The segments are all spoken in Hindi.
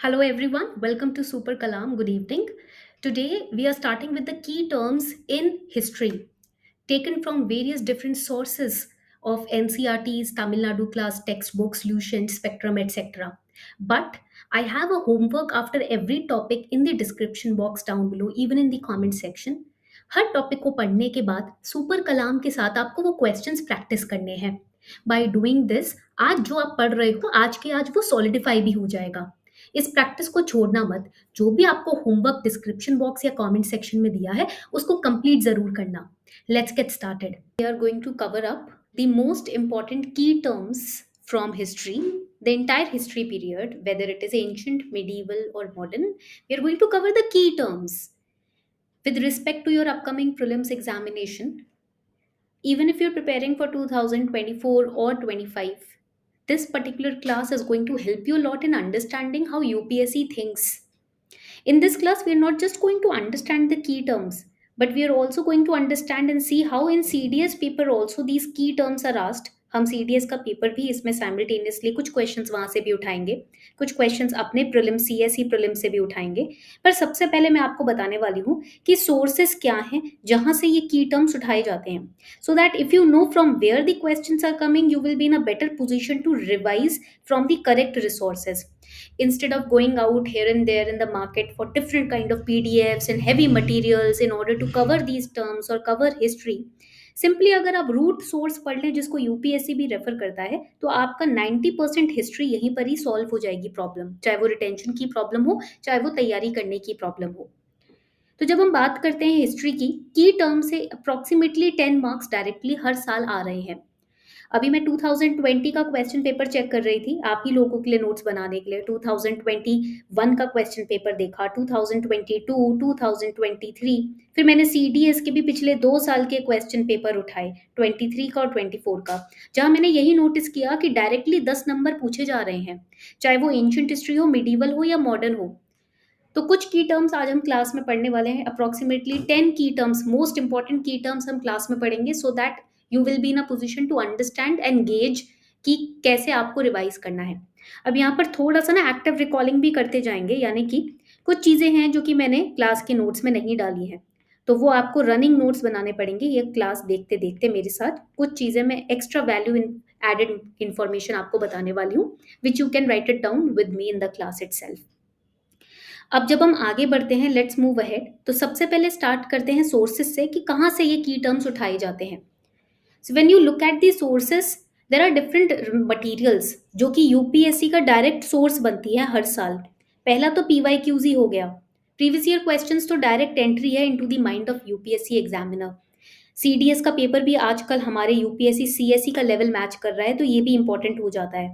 Hello everyone, welcome to Super Kalam. Good evening. Today we are starting with the key terms in history taken from various different sources of NCRT's Tamil Nadu class textbooks, Lucent, Spectrum, etc. But I have a homework after every topic in the description box down below, even in the comment section. Her topic को पढ़ने के बाद सुपर कलाम के साथ आपको वो क्वेश्चंस प्रैक्टिस करने हैं. बाय डूइंग दिस आज जो आप पढ़ रहे हो आज के आज वो सॉलिडिफाई भी हो जाएगा. इस प्रैक्टिस को छोड़ना मत. जो भी आपको होमवर्क डिस्क्रिप्शन बॉक्स या कमेंट सेक्शन में दिया है उसको कंप्लीट जरूर करना. Let's get started. We are going to cover up the most important key terms from history, the entire history period, whether it is ancient, medieval, or modern. We are going to cover the key terms with respect to your upcoming prelims examination. Even if you're preparing for 2024 or 25, this particular class is going to help you a lot in understanding how UPSC thinks. In this class, we are not just going to understand the key terms, but we are also going to understand and see how in CDS paper also these key terms are asked. हम CDS का पेपर भी इसमें साइमल्टेनियसली कुछ क्वेश्चंस वहां से भी उठाएंगे, कुछ क्वेश्चंस अपने प्रीलिम CSE प्रीलिम से भी उठाएंगे. पर सबसे पहले मैं आपको बताने वाली हूँ कि सोर्सेस क्या हैं जहां से ये की टर्म्स उठाए जाते हैं, so that if you know from where the questions are coming you will be in a better position to revise from the correct resources instead of going out here and there in the market for different kind of PDFs and heavy materials in order to cover these terms or cover history. Simply अगर आप रूट सोर्स पढ़ लें जिसको यूपीएससी भी रेफर करता है तो आपका 90% हिस्ट्री यहीं पर ही सॉल्व हो जाएगी प्रॉब्लम, चाहे वो रिटेंशन की प्रॉब्लम हो चाहे वो तैयारी करने की प्रॉब्लम हो. तो जब हम बात करते हैं हिस्ट्री की टर्म से अप्रोक्सीमेटली 10 मार्क्स डायरेक्टली हर साल आ रहे हैं. अभी मैं 2020 का क्वेश्चन पेपर चेक कर रही थी आप ही लोगों के लिए नोट्स बनाने के लिए. 2021 का क्वेश्चन पेपर देखा, 2022, 2023, फिर मैंने सीडीएस के भी पिछले 2 साल के क्वेश्चन पेपर उठाए, 23 का और 24 का, जहां मैंने यही नोटिस किया कि डायरेक्टली 10 नंबर पूछे जा रहे हैं, चाहे वो एंशियंट हिस्ट्री हो, मिडीवल हो या मॉडर्न हो. तो कुछ की टर्म्स आज हम क्लास में पढ़ने वाले हैं. अप्रोक्सीमेटली 10 की टर्म्स, मोस्ट इंपॉर्टेंट की टर्म्स हम क्लास में पढ़ेंगे so that you will be in a position to understand and gauge कि कैसे आपको रिवाइज करना है. अब यहाँ पर थोड़ा सा ना एक्टिव रिकॉलिंग भी करते जाएंगे, यानी कि कुछ चीज़ें हैं जो कि मैंने क्लास के नोट्स में नहीं डाली हैं तो वो आपको रनिंग नोट्स बनाने पड़ेंगे. ये क्लास देखते देखते मेरे साथ कुछ चीज़ें मैं extra value in added information आपको बताने वाली हूँ which you can write it down with me in the class itself. अब जब हम आगे बढ़ते हैं, लेट्स मूव अहेड, तो सबसे पहले स्टार्ट करते हैं सोर्सेस से कि कहाँ से ये की टर्म्स उठाए जाते हैं. So when you look at the sources there are different materials जो कि यूपीएससी का डायरेक्ट सोर्स बनती है हर साल. पहला तो PYQs हो गया, प्रीवियस ईयर क्वेश्चंस तो डायरेक्ट एंट्री है into the mind of UPSC examiner. CDS का पेपर भी आजकल हमारे यूपीएससी सीएससी का लेवल मैच कर रहा है तो ये भी इंपॉर्टेंट हो जाता है.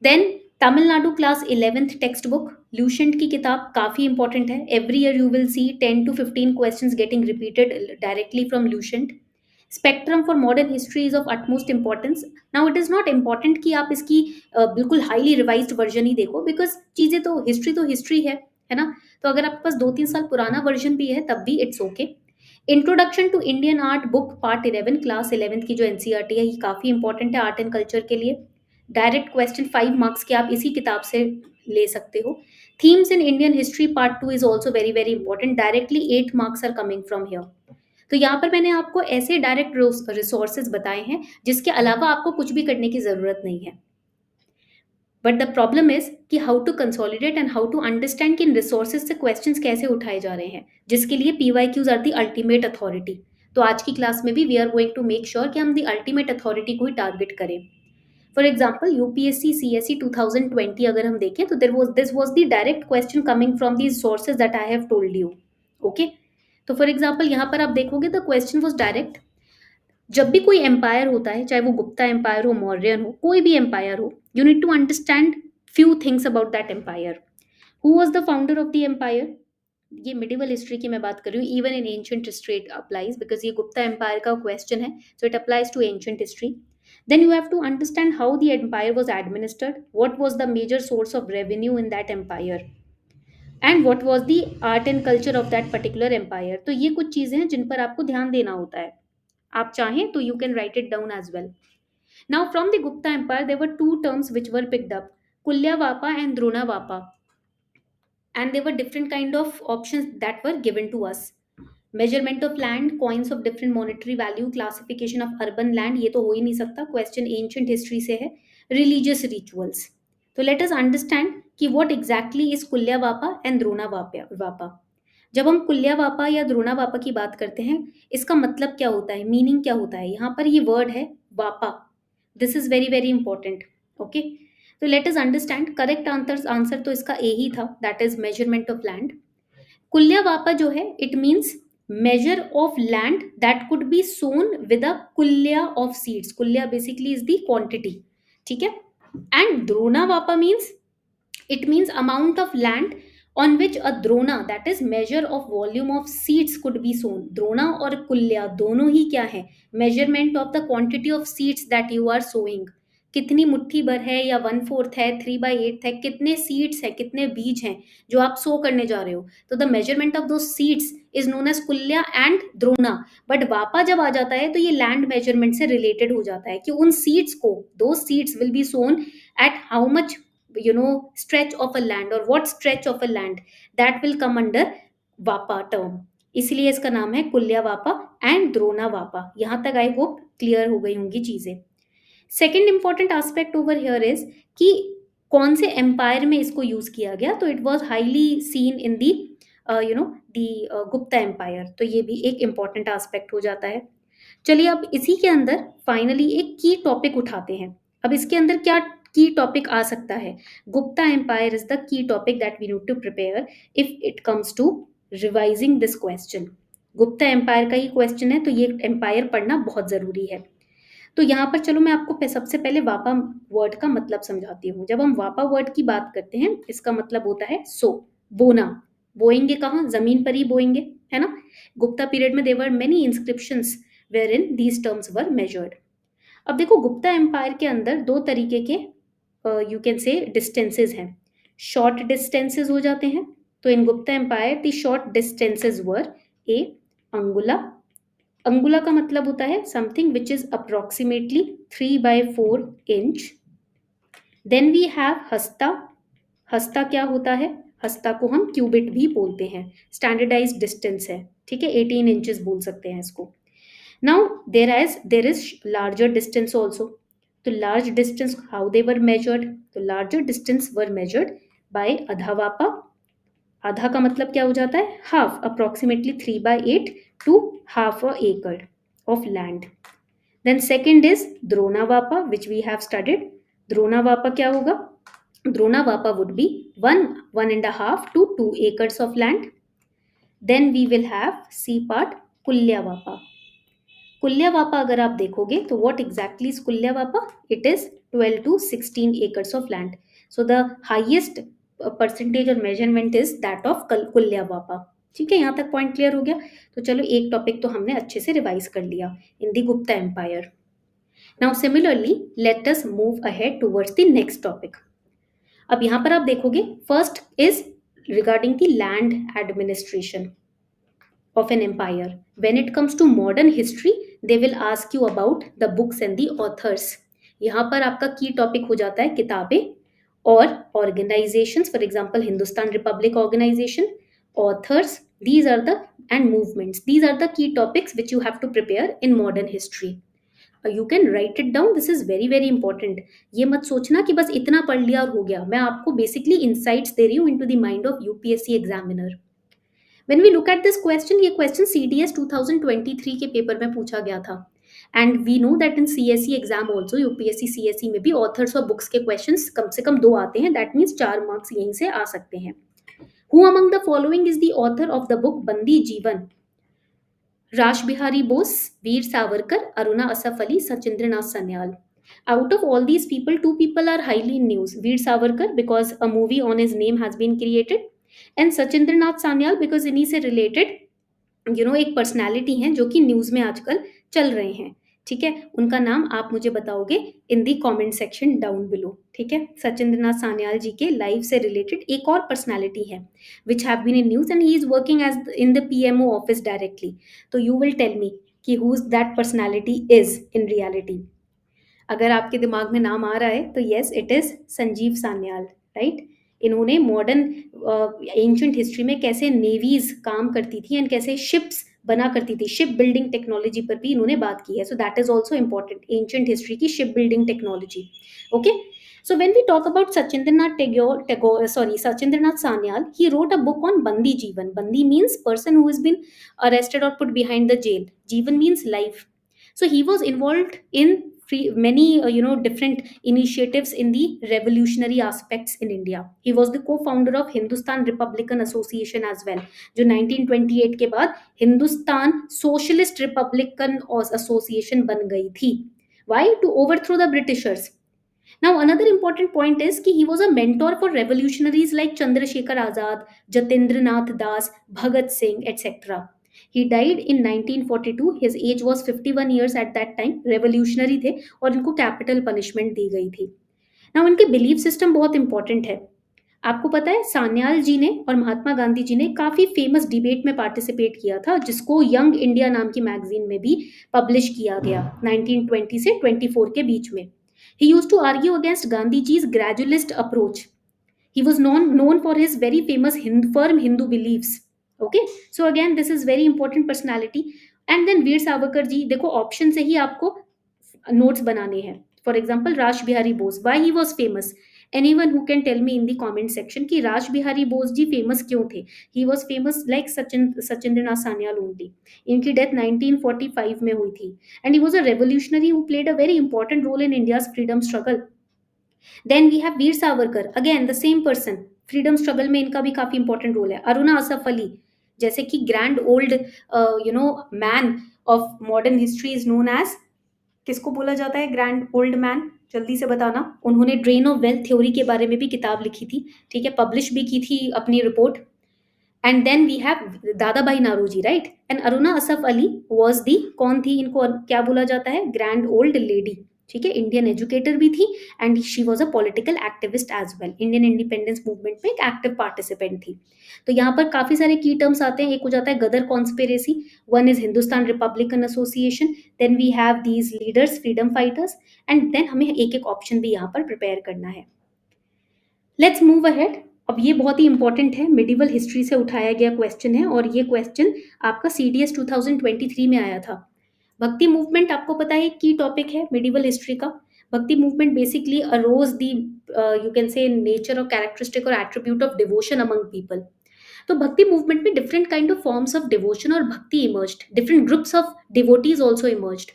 Then Tamil Nadu class 11th textbook Lucent की किताब काफ़ी इंपॉर्टेंट है. Every year you will see 10 to 15 questions getting repeated directly from Lucent. Spectrum for modern history is of utmost importance. Now it is not important कि आप इसकी बिल्कुल हाईली रिवाइज्ड वर्जन ही देखो, बिकॉज चीज़ें तो हिस्ट्री है ना. तो अगर आपके पास 2-3 साल पुराना वर्जन भी है तब भी it's okay. Introduction to Indian art book part 11 class 11th की जो एनसीईआरटी है ये काफ़ी इंपॉर्टेंट है आर्ट एंड कल्चर के लिए. डायरेक्ट क्वेश्चन 5 मार्क्स के आप इसी किताब से ले सकते हो. Themes in Indian history part 2 is also very very important, directly 8 marks are coming from here. तो यहाँ पर मैंने आपको ऐसे डायरेक्ट रिसोर्सेज बताए हैं जिसके अलावा आपको कुछ भी करने की जरूरत नहीं है. बट द प्रॉब्लम इज कि how to consolidate and how to understand कि इन रिसोर्सेज से क्वेश्चंस कैसे उठाए जा रहे हैं, जिसके लिए PYQs are the ultimate authority. तो आज की क्लास में भी we are going to make sure कि हम द अल्टीमेट अथॉरिटी को ही टारगेट करें. फॉर एग्जाम्पल यूपीएससी CSE 2020 अगर हम देखें तो this was the direct question coming from these sources that I have told you. Okay, तो फॉर एग्जाम्पल यहाँ पर आप देखोगे द क्वेश्चन वॉज डायरेक्ट. जब भी कोई एम्पायर होता है, चाहे वो गुप्ता एम्पायर हो, मौर्यन हो, कोई भी एम्पायर हो, you need to understand few things about that empire. Who was the founder of the empire? ये मिडिवल हिस्ट्री की मैं बात कर रही हूँ. Even in ancient history it applies because ये गुप्ता एम्पायर का क्वेश्चन है, so it applies to ancient history. Then you have to understand how the empire was administered, what was the major source of revenue in that empire, and what was the art and culture of that particular empire. तो ये कुछ चीज़ें हैं जिन पर आपको ध्यान देना होता है. आप चाहें तो you can write it down as well. Now from the Gupta empire there were two terms which were picked up, Kulyavapa and Drunavapa. and there were different kind of options that were given to us. Measurement of land, coins of different monetary value, classification of urban land, ये तो हो ही नहीं सकता, क्वेश्चन एंशियंट हिस्ट्री से है, रिलीजियस रिचुअल्स। तो लेट अस अंडरस्टैंड कि what exactly is kulyavapa and dronavapa. जब हम कुल्या वापा या द्रोणा वापा की बात करते हैं, इसका मतलब क्या होता है, मीनिंग क्या होता है, यहाँ पर ये वर्ड है वापा। This is very very important. Okay, तो let us understand. Correct answer तो इसका ए ही था, that is measurement of land. कुल्या वापा जो है, it means measure of land that could be sown with a kulya of seeds. Kulya basically is the quantity. ठीक है, and drona vapa means, it means amount of land on which a drona, that is measure of volume of seeds, could be sown. drona और kulya दोनों ही क्या है, measurement of the quantity of seeds that you are sowing. कितनी मुट्ठी भर है या 1/4 है, 3/8 है, कितने सीड्स है, कितने बीज हैं जो आप सो करने जा रहे हो, तो द मेजरमेंट ऑफ दो seeds is known as kulya and drona. But vapa जब आ जाता है तो ये लैंड मेजरमेंट से रिलेटेड हो जाता है कि उन सीड्स को, दो seeds will be sown at how much stretch of a land, or what stretch of a land, that will come under vapa term. इसलिए इसका नाम है कुल्या वापा एंड द्रोणा वापा। यहां तक आई होप क्लियर हो गई होंगी चीजें। Second important aspect over here is कि कौन से एम्पायर में इसको यूज किया गया, तो it was highly seen in the the Gupta empire. तो ये भी एक इंपॉर्टेंट एस्पेक्ट हो जाता है। चलिए अब इसी के अंदर फाइनली एक की टॉपिक उठाते हैं। अब इसके अंदर क्या की टॉपिक आ सकता है, Gupta empire is the key topic that we need to prepare if it comes to revising this question. Gupta empire का ही क्वेश्चन है, तो ये एम्पायर पढ़ना बहुत जरूरी है। तो यहाँ पर चलो मैं आपको सबसे पहले वापा वर्ड का मतलब समझाती हूँ। जब हम वापा वर्ड की बात करते हैं, इसका मतलब होता है सो, बोना। बोएंगे कहाँ, जमीन पर ही बोएंगे, है ना। गुप्ता पीरियड में there were many inscriptions where in these terms were measured. अब देखो गुप्ता एम्पायर के अंदर दो तरीके के यू कैन से डिस्टेंसेस हैं। शॉर्ट डिस्टेंसेस हो जाते हैं, तो in Gupta empire the short distances were a angula. अंगुला का मतलब होता है something which is approximately 3/4 inch. Then we have hasta. हस्ता क्या होता है, हस्ता को हम क्यूबिट भी बोलते हैं, स्टैंडर्डाइज डिस्टेंस है, ठीक है, 18 इंचेस बोल सकते हैं इसको। Now there is larger distance also. तो large distance how they were measured, तो larger distance were measured by adha vapa. आधा का मतलब क्या हो जाता है, half, approximately 3/8 to half a acre of land. Then second is Drona Vapa, which we have studied. Drona Vapa क्या होगा, Drona Vapa would be 1.5 to 2 acres of land. Then we will have C part Kulya Vapa. Kulya Vapa अगर आप देखोगे तो what exactly is Kulya Vapa? It is 12 to 16 acres of land. So the highest percentage or measurement is that of Kulya Vapa. ठीक है, यहाँ तक पॉइंट क्लियर हो गया। तो चलो एक टॉपिक तो हमने अच्छे से रिवाइज कर लिया in the Gupta empire. Now similarly let us move ahead towards the next topic. अब यहाँ पर आप देखोगे first is regarding the land administration of an empire. When it comes to modern history, they will ask you about the books and the authors. यहाँ पर आपका की टॉपिक हो जाता है किताबें और organizations, for example Hindustan Republic Organization, authors, these are the, and movements, these are the key topics which you have to prepare in modern history. You can write it down, this is very very important. ये मत सोचना कि बस इतना पढ़ लिया और हो गया, मैं आपको बेसिकली insights दे रही हूँ into the mind of UPSC examiner. When we look at this question, ये question CDS 2023 के पेपर में पूछा गया था, and we know that in CSE exam also, UPSC CSE में भी authors और books के questions कम से कम 2 आते हैं, that means 4 marks यहीं से आ सकते हैं। Who among the following is the author of the book बंदी जीवन? राश Bihari Bose, Veer Savarkar, Aruna Asaf Ali, Sachindranath Sanyal. Out of all these people, 2 people are highly in news. Veer Savarkar because a movie on his name has been created, and Sachindranath Sanyal because इन्हीं से रिलेटेड एक पर्सनैलिटी है जो कि न्यूज में आजकल चल रहे हैं। ठीक है, उनका नाम आप मुझे बताओगे इन दी कमेंट सेक्शन डाउन बिलो। ठीक है, सचिंद्रनाथ सान्याल जी के लाइफ से रिलेटेड एक और पर्सनैलिटी है which have been in news and he is working as in the PMO office directly. तो यू विल टेल मी कि who is that personality is in reality. अगर आपके दिमाग में नाम आ रहा है तो yes, it is Sanjeev Sanyal, right. इन्होंने मॉडर्न एंशंट हिस्ट्री में कैसे नेवीज काम करती थी एंड कैसे शिप्स बना करती थी, शिप बिल्डिंग टेक्नोलॉजी पर भी इन्होंने बात की है. So that is also important, ancient history की ship building technology. Okay. So when we talk about Sachindranath Sanyal, he wrote a book on Bandi Jeevan. Bandi means person who has been arrested or put behind the jail. Jeevan means life. So he was involved in many different initiatives in the revolutionary aspects in India. He was the co-founder of Hindustan Republican Association as well, जो 1928 के बाद हिंदुस्तान सोशलिस्ट रिपब्लिकन एसोसिएशन बन गई थी. Why? To overthrow the Britishers. Now, another important point is that he was a mentor for revolutionaries like Chandrasekhar Azad, Jatendra Nath Das, Bhagat Singh, etc. He died in 1942. His age was 51 years at that time. Revolutionary थे और इनको capital punishment दी गई थी. Now, इनके belief system बहुत important है. आपको पता है सान्याल जी ने और महात्मा गांधी जी ने काफी फेमस डिबेट में पार्टिसिपेट किया था, जिसको यंग इंडिया नाम की मैगजीन में भी पब्लिश किया गया 1920 से 24 के बीच में. He used to argue against Gandhiji's gradualist approach. He was known for his very famous firm Hindu beliefs. Okay, so again this is very important personality. And then Veer Savarkar ji, देखो ऑप्शन से ही आपको नोट्स बनाने हैं. For example Raj Bihari Bose, why he was famous. Anyone who can tell me in the comment section कि राज बिहारी बोस जी फेमस क्यों थे. He was famous like Sachindranath Sanyal only. इनकी डेथ 1945 में हुई थी. And he was a revolutionary who played a very important role in India's freedom struggle. Then we have Veer Savarkar, again the same person. Freedom struggle में इनका भी काफी इंपॉर्टेंट रोल है. अरुणा असफ अली, जैसे कि grand old man of modern history is known as, किसको बोला जाता है ग्रैंड ओल्ड मैन, जल्दी से बताना. उन्होंने ड्रेन ऑफ वेल्थ थ्योरी के बारे में भी किताब लिखी थी, ठीक है, पब्लिश भी की थी अपनी report. And then we have Dadabhai Naoroji, right. And Aruna Asaf Ali was the, कौन थी, इनको क्या बोला जाता है, ग्रैंड ओल्ड लेडी, ठीक है. इंडियन एजुकेटर भी थी and she was a political activist as well. Indian independence movement में एक एक्टिव पार्टिसिपेंट थी. तो यहाँ पर काफी सारे की टर्म्स आते हैं. एक हो जाता है Ghadar conspiracy, one is Hindustan republican association, then we have these leaders freedom fighters, and then हमें एक एक ऑप्शन भी यहाँ पर प्रिपेयर करना है. Let's move ahead. अब ये बहुत ही इंपॉर्टेंट है, मिडिवल हिस्ट्री से उठाया गया क्वेश्चन है और ये क्वेश्चन आपका CDS 2023 में आया था. भक्ति मूवमेंट आपको पता है की टॉपिक है मिडिवल हिस्ट्री का. Bhakti movement basically arose the you can say nature और कैरेक्टरिस्टिक और attribute of devotion among people. तो भक्ति मूवमेंट में different kind of forms of devotion और Bhakti emerged, different groups of devotees also emerged.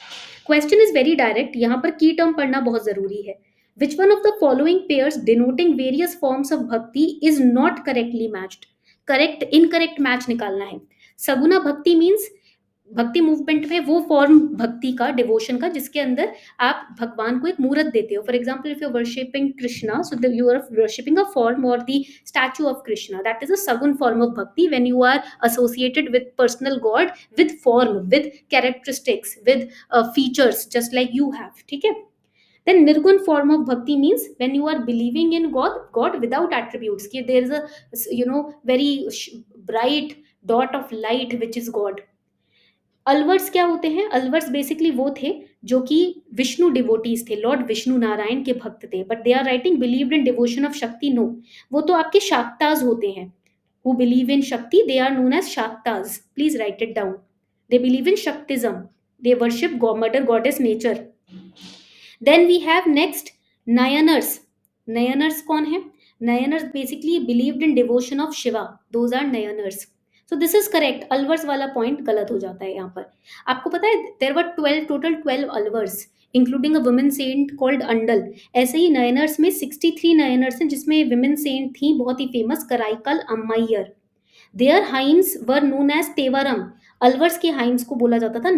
Question is very direct, यहाँ पर की टर्म पढ़ना बहुत जरूरी है. Which one of the following pairs denoting various forms of bhakti is not correctly matched? Correct, incorrect match निकालना है. सगुना भक्ति मीन्स भक्ति मूवमेंट में वो फॉर्म भक्ति का, डिवोशन का, जिसके अंदर आप भगवान को एक मूर्त देते हो. For example if you worshipping Krishna, so you are worshipping a form और the statue of Krishna, that is a sagun form of bhakti when you are associated with personal god, with form, with characteristics, with features just like you have, ठीक है. Then nirgun form of bhakti means when you are believing in God without attributes. कि there is a very bright dot of light which is God. Alvars क्या होते हैं? अलवर्स बेसिकली वो थे जो कि विष्णु डिवोटीज थे, लॉर्ड विष्णु नारायण के भक्त थे. But they are writing believed in devotion of Shakti. No, वो तो आपके शाक्ताज होते हैं. Who believe in Shakti, they are known as Shaktas. Please write it down. They believe in Shaktism. They worship mother goddess nature. Then we have next Nayanars. Nayanars कौन है? Nayanars basically believed in devotion of Shiva. Those are Nayanars. So this is correct. Alvars वाला point गलत हो जाता है यहाँ पर. आपको पता है there were total 12 Alvars, including a women saint called Andal. ऐसे ही Nayanars में 63 Nayanars हैं जिसमें women saint थी बहुत ही famous, Karaikal अम्माइयर. Their hymns were known as Tevaram. Alvars के hymns को बोला जाता था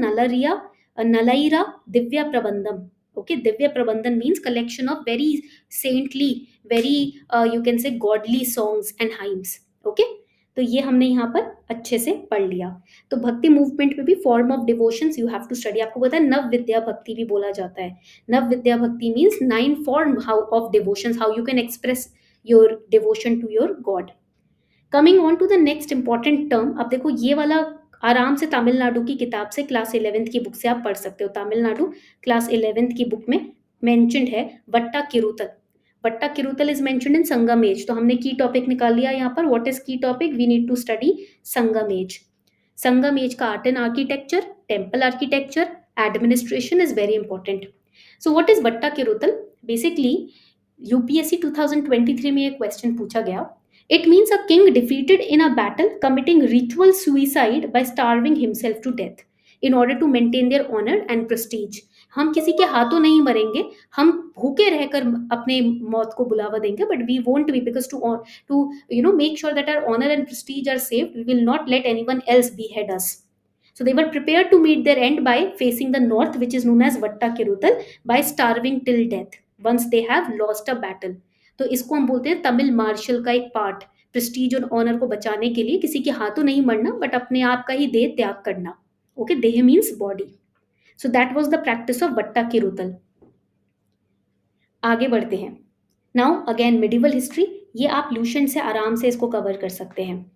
नलाईरा Divya Prabandham. Okay, Divya Prabandhan means collection of very saintly, very you can say godly songs and hymns. Okay, तो ये हमने यहाँ पर अच्छे से पढ़ लिया. तो भक्ति मूवमेंट में भी form of devotions you have to study. आपको पता है नव विद्या भक्ति भी बोला जाता है. नव विद्या Bhakti means 9 form of devotions, how you can express your devotion to your god. Coming on to the next important term. अब देखो ये वाला आराम से तमिलनाडु की किताब से, क्लास 11th की बुक से आप पढ़ सकते हो. तमिलनाडु क्लास 11th की बुक में मेंशन्ड है वट्टा किरुतल. Vatta Kirutal is mentioned in Sangam age. तो हमने की टॉपिक निकाल लिया यहाँ पर. What is key topic? We need to study Sangam age. Sangam age का art and architecture, temple architecture, administration is very important. So what is Vatta Kirutal? Basically, UPSC 2023 में एक क्वेश्चन पूछा गया. It means a king defeated in a battle committing ritual suicide by starving himself to death in order to maintain their honour and prestige. हम किसी के हाथों नहीं मरेंगे, हम भूखे रहकर अपने मौत को बुलावा देंगे, but we won't be, because to make sure that our honour and prestige are safe, we will not let anyone else behead us. So they were prepared to meet their end by facing the north, which is known as Vatta Kirutal, by starving till death once they have lost a battle. तो इसको हम बोलते हैं तमिल मार्शल का एक पार्ट. प्रेस्टीज और ऑनर को बचाने के लिए किसी के हाथों नहीं मरना, बट अपने आप का ही देह त्याग करना. Okay, deh means body. So that was the practice of vatta kirutal. आगे बढ़ते हैं. Now again medieval history. ये आप लूशन से आराम से इसको कवर कर सकते हैं.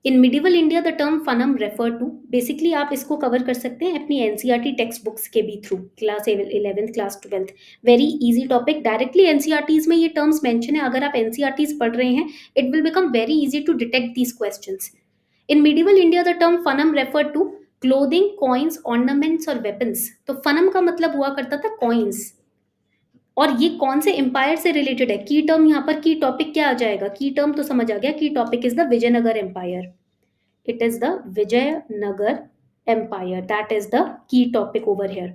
In medieval India the term fanam refer to, basically आप इसको कवर कर सकते हैं अपनी एनसीईआरटी टेक्स्ट बुक्स के भी through. Class 11th class 12th, very easy topic. Directly NCERTs में ये टर्म्स मेंशन है. अगर आप एनसीईआरटीज पढ़ रहे हैं, it will become very easy to detect these questions. In medieval India the term fanam refer to clothing, coins, ornaments और वेपन्स. तो फनम का मतलब हुआ करता था कॉइन्स. और ये कौन से एम्पायर से रिलेटेड है? की टर्म यहाँ पर, की टॉपिक क्या आ जाएगा? की टर्म तो समझ आ गया. Key topic is the Vijayanagar empire. It is the Vijayanagar Empire. That is the key topic over here.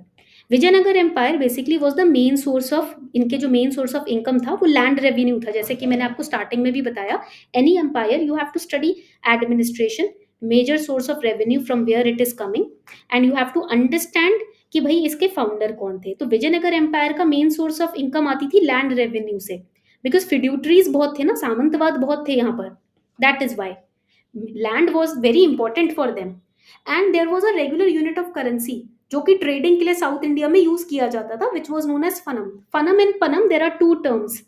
Vijayanagar Empire basically was the main source of, इनके जो main source of income था वो land revenue था. जैसे कि मैंने आपको starting में भी बताया, any empire you have to study administration, major source of revenue from where it is coming, and you have to understand कि भाई इसके फाउंडर कौन थे. तो विजयनगर एम्पायर का मेन सोर्स ऑफ इनकम आती थी लैंड रेवेन्यू से, बिकॉज फिड्यूटरीज बहुत थे ना, सामंतवाद बहुत थे यहाँ पर. That is why land was very important for them. And there was a regular unit of currency जो कि ट्रेडिंग के लिए साउथ इंडिया में यूज किया जाता था, which was known as fanam. Fanam and panam, there are two terms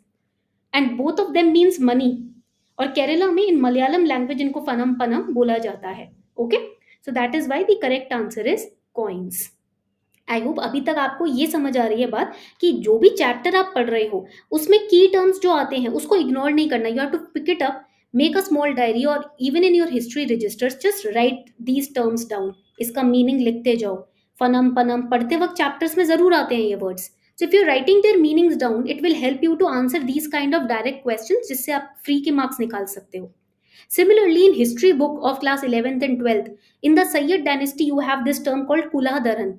and both of them means money. और केरला में इन मलयालम लैंग्वेज इनको फनम पनम बोला जाता है. Okay, so that is why the correct answer is coins. I hope अभी तक आपको ये समझ आ रही है बात कि जो भी चैप्टर आप पढ़ रहे हो उसमें की टर्म्स जो आते हैं उसको इग्नोर नहीं करना. You have to pick it up, make a small diary और even in your history registers just write these terms down. इसका मीनिंग लिखते जाओ. फनम पनम पढ़ते वक्त चैप्टर्स में जरूर आते हैं ये words. So if you writing their meanings down, it will help you to answer these kind of direct questions, जिससे आप फ्री के मार्क्स निकाल सकते हो. Similarly, in history book of class 11th and 12th, in the Sayyid dynasty, you have this term called Kulhadaran.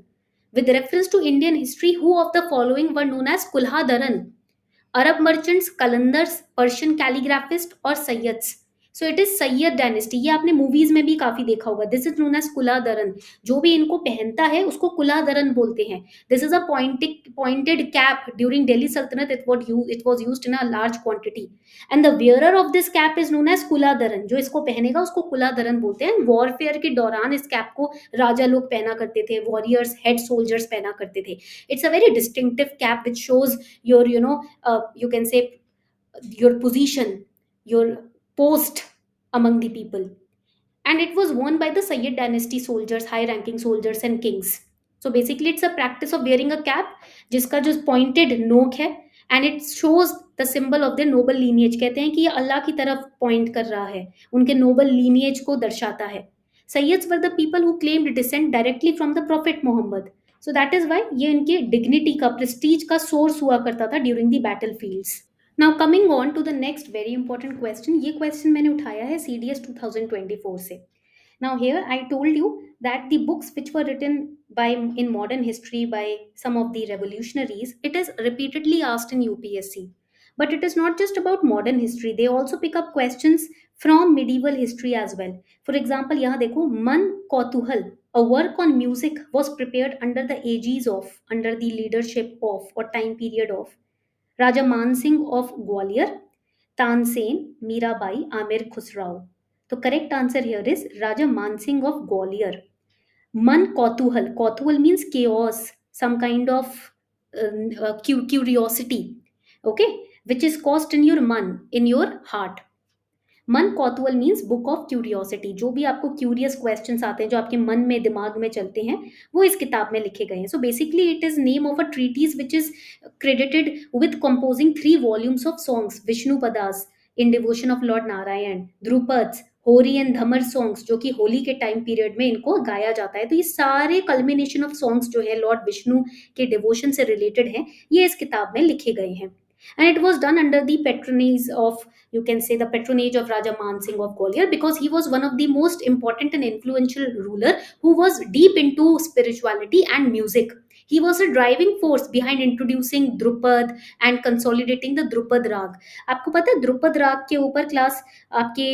With reference to Indian history, who of the following were known as Kulhadaran? Arab merchants, Qalandars, Persian calligraphists और Sayyids. So it is Sayyid dynasty. ये आपने मूवीज में भी काफी देखा होगा. This is known as kuladaran. जो भी इनको पहनता है उसको कुलादरन बोलते हैं. This is a pointed cap. During Delhi Saltanat it was used in a large quantity and the wearer of this cap is known as kuladaran. जो इसको पहनेगा उसको कुलादरन बोलते हैं. वॉरफेयर के दौरान इस कैप को राजा लोग पहना करते थे, वॉरियर्स, हेड सोल्जर्स पहना करते थे. It's a very distinctive cap which shows your you can say your position, your post among the people. And it was worn by the Sayyid dynasty soldiers, high ranking soldiers and kings. So basically it's a practice of wearing a cap जिसका जो pointed नोक है, and it shows the symbol of their noble lineage. कहते हैं कि ये अल्लाह की तरफ point कर रहा है, उनके noble lineage को दर्शाता है. Sayyids were the people who claimed descent directly from the Prophet Muhammad. So that is why ये इनके dignity का, prestige का source हुआ करता था during the battlefields. Now coming on to the next very important question. ये क्वेश्चन मैंने उठाया है CDS 2024 से. Now here I told you that the books which were written by in modern history by some of the revolutionaries, it is repeatedly asked in UPSC. But it is not just about modern history. They also pick up questions from medieval history as well. For example, यहाँ देखो, मन कौतूहल, a work on music was prepared under the aegis of, under the leadership of or time period of Raja Mansingh of Gwalior, Tansen, Mirabai, Amir Khusrau. तो correct answer here is Raja Mansingh of Gwalior. मन कौतूहल, कौतूहल means chaos, some kind of curiosity, okay, which is caused in your man, in your heart. मन कौतूहल मीन्स बुक ऑफ क्यूरियोसिटी, जो भी आपको क्यूरियस क्वेश्चंस आते हैं, जो आपके मन में दिमाग में चलते हैं, वो इस किताब में लिखे गए हैं. So basically it is name of a treatise which is credited with composing 3 volumes of songs, Vishnu padas in devotion of lord Narayan, dhrupads, hori and धमर songs, जो कि होली के टाइम पीरियड में इनको गाया जाता है. तो ये सारे कल्मिनेशन ऑफ सॉन्ग्स जो है लॉर्ड विष्णु के डिवोशन से रिलेटेड हैं, ये इस किताब में लिखे गए हैं. And it was done under the patronage of, you can say, the patronage of Raja Man Singh of Gwalior, because he was one of the most important and influential ruler who was deep into spirituality and music. He was a driving force behind introducing Drupad and consolidating the Drupad Rag. आपको पता है द्रुपद राग के ऊपर क्लास आपके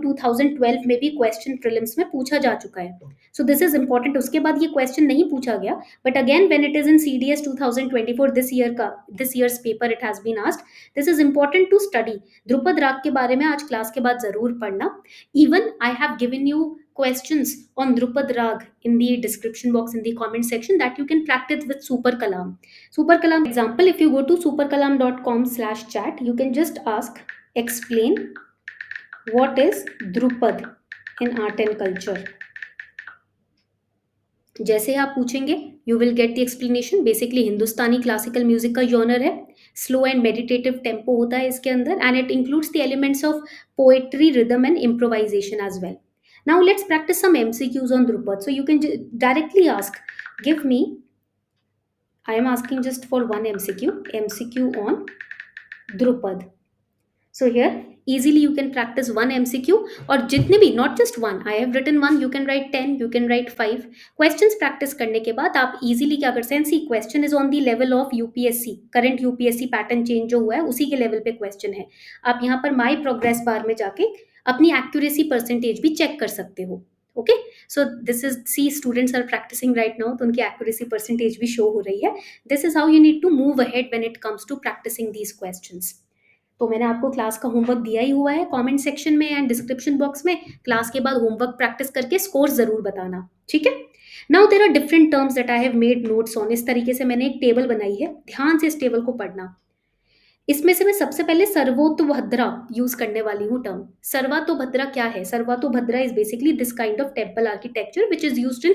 2012 में भी क्वेश्चन प्रीलिम्स में पूछा जा चुका है. So this is important. उसके बाद ये क्वेश्चन नहीं पूछा गया, but again when it is in CDS 2024, this year's paper it has been asked. This is important to study. Dhrupad raga के बारे में आज क्लास के बाद जरूर पढ़ना. Even I have given you questions on Drupad Rag in the description box in the comment section that you can practice with Super Kalam. Super Kalam example, if you go to superkalam.com/chat, you can just ask, explain what is Drupad in art and culture. जैसे आप पूछेंगे you will get the explanation. Basically Hindustani classical music का जॉनर है, स्लो एंड मेडिटेटिव टेम्पो होता है इसके अंदर, and it includes the elements of poetry, rhythm and improvisation as well. Now let's practice some MCQs on Drupad. So you can directly ask, give me, I am asking just for one MCQ on Drupad. So here easily you can practice one MCQ, और जितने भी, not just one, I have written one, you can write 10, you can write 5 questions. practice करने के बाद आप easily क्या कर सकते हैं, see question is on the level of UPSC, current UPSC pattern change जो हुआ है उसी के level पे question है. आप यहाँ पर my progress bar में जाके अपनी एक्यूरेसी परसेंटेज भी चेक कर सकते हो. Okay, so this is, see students are practicing right now, तो उनकी एक्यूरेसी परसेंटेज भी शो हो रही है. This is how you need to move ahead when it comes to practicing these questions. तो मैंने आपको क्लास का होमवर्क दिया ही हुआ है कमेंट सेक्शन में एंड डिस्क्रिप्शन बॉक्स में. क्लास के बाद होमवर्क प्रैक्टिस करके स्कोर जरूर बताना, ठीक है. Now there are different terms that I have made notes on. इस तरीके से मैंने एक टेबल बनाई है, ध्यान से इस टेबल को पढ़ना. इसमें से मैं सबसे पहले सर्वतोभद्रा यूज करने वाली हूँ टर्म. सर्वतोभद्रा क्या है? Sarvatobhadra is basically this kind of temple architecture which is used in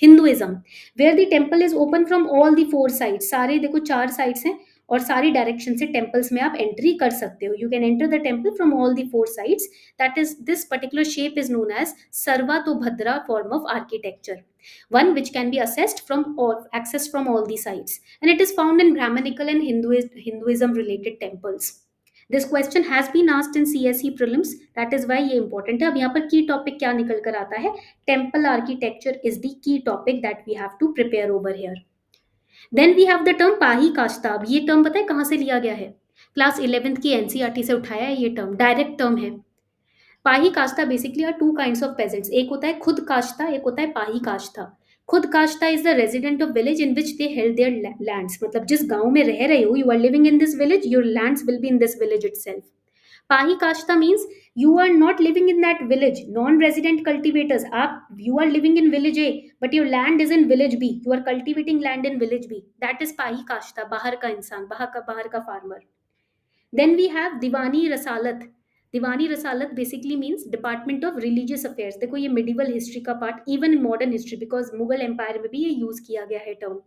Hinduism, where the temple is open from all the 4 sides. सारे देखो 4 साइड्स हैं और सारी डायरेक्शन से टेम्पल्स में आप एंट्री कर सकते हो. You can enter the temple from all the 4 sides. That is, this particular shape is known as Sarvatobhadra form of architecture, one which can be accessed from all the sides, and it is found in Brahmanical and Hinduism related temples. This question has been asked in CSE prelims, that is why ये important है. अब यहाँ पर key topic क्या निकल कर आता है? Temple architecture is the key topic that we have to prepare over here. Then we have the term पाही काश्ता. अब ये टर्म पता है कहाँ से लिया गया है? क्लास 11th की NCERT से उठाया है ये टर्म, डायरेक्ट टर्म है. पाही kashta basically are 2 kinds of peasants. एक होता है खुद काश्ता, एक होता है पाही काश्ता. Khud kashta is the resident of village in which they held their lands. मतलब जिस गांव में रह रहे हो, you are living in this village, your lands will be in this village itself. Pahi kashta means you are not living in that village, non-resident cultivators. You are living in village A, but your land is in village B. You are cultivating land in village B. That is पाही काश्ता, बाहर का इंसान, बाहर का farmer. Then we have Diwani Risalat. Diwani Risalat basically means department of religious affairs. देखो ये मिडिवल हिस्ट्री का part, even in modern history, because Mughal empire में भी ये यूज किया गया है term.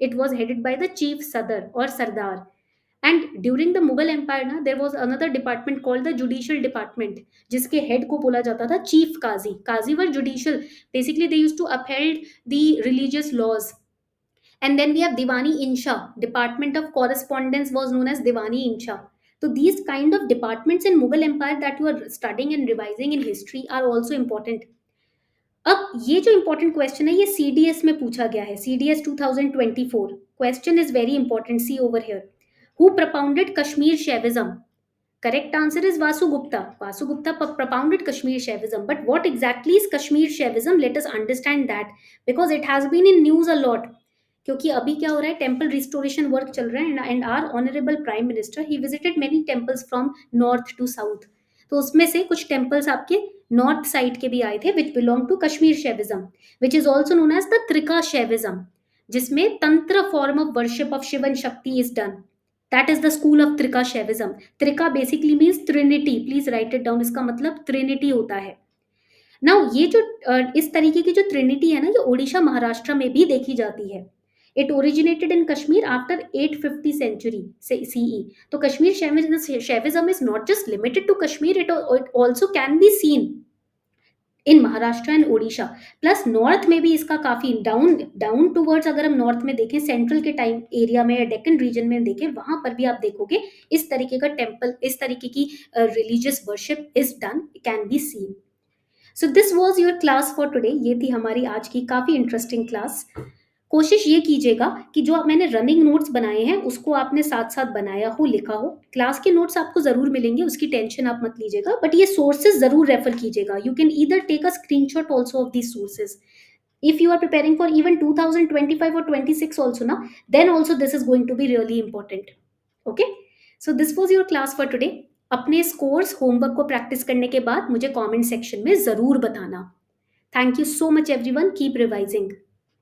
It was headed by the chief sadr और sardar. And during the Mughal empire ना there was another department called the judicial department, जिसके हेड को बोला जाता था chief qazi. Qazi were judicial, basically they use to upheld the religious laws. And then we have Diwani Insha. Department of Correspondence was known as Diwani Insha. So these kind of departments in Mughal Empire that you are studying and revising in history are also important. अब ये जो important question है ये CDS में पूछा गया है. CDS 2024 question is very important. See over here. Who propounded Kashmir Shaivism? Correct answer is Vasu Gupta. Vasu Gupta propounded Kashmir Shaivism. But what exactly is Kashmir Shaivism? Let us understand that, because it has been in news a lot. क्योंकि अभी क्या हो रहा है, टेम्पल रिस्टोरेशन वर्क चल रहा है, and our honourable prime minister he visited many temples from north to south. तो उसमें से कुछ टेम्पल्स आपके नॉर्थ साइड के भी आए थे which belong to Kashmir Shaivism, which is also known as the Trika Shaivism, जिसमें tantra form of worship of Shiv and Shakti is done. That is the school of Trika Shaivism. Trika basically means trinity. Please write it down. इसका मतलब ट्रिनिटी होता है. नाउ ये जो इस तरीके की जो ट्रिनिटी है ना, ये ओडिशा महाराष्ट्र में भी देखी जाती है. It originated in Kashmir after 850 century से सीई. तो Kashmir Shaivism is not just limited to Kashmir, it also can be seen in Maharashtra and Odisha. Plus north में भी इसका काफी डाउन डाउन टूवर्ड्स, अगर हम नॉर्थ में देखें, सेंट्रल के टाइम एरिया में या डेक्कन रीजन में देखें, वहां पर भी आप देखोगे इस तरीके का टेम्पल, इस तरीके की religious worship is done, can be scene. So this was your class for today. ये थी हमारी आज की काफ़ी इंटरेस्टिंग क्लास. कोशिश ये कीजिएगा कि जो आप मैंने रनिंग नोट्स बनाए हैं उसको आपने साथ साथ बनाया हो, लिखा हो. क्लास के नोट्स आपको ज़रूर मिलेंगे, उसकी टेंशन आप मत लीजिएगा, बट ये सोर्सेज ज़रूर रेफर कीजिएगा. You can either take a screenshot also of these sources. If you are preparing for even 2025 or 26 also na, then also this is going to be really important. Okay, so this was your class for today. अपने स्कोर्स होमवर्क को प्रैक्टिस करने के बाद मुझे कमेंट सेक्शन में ज़रूर बताना. Thank you so much everyone. Keep revising.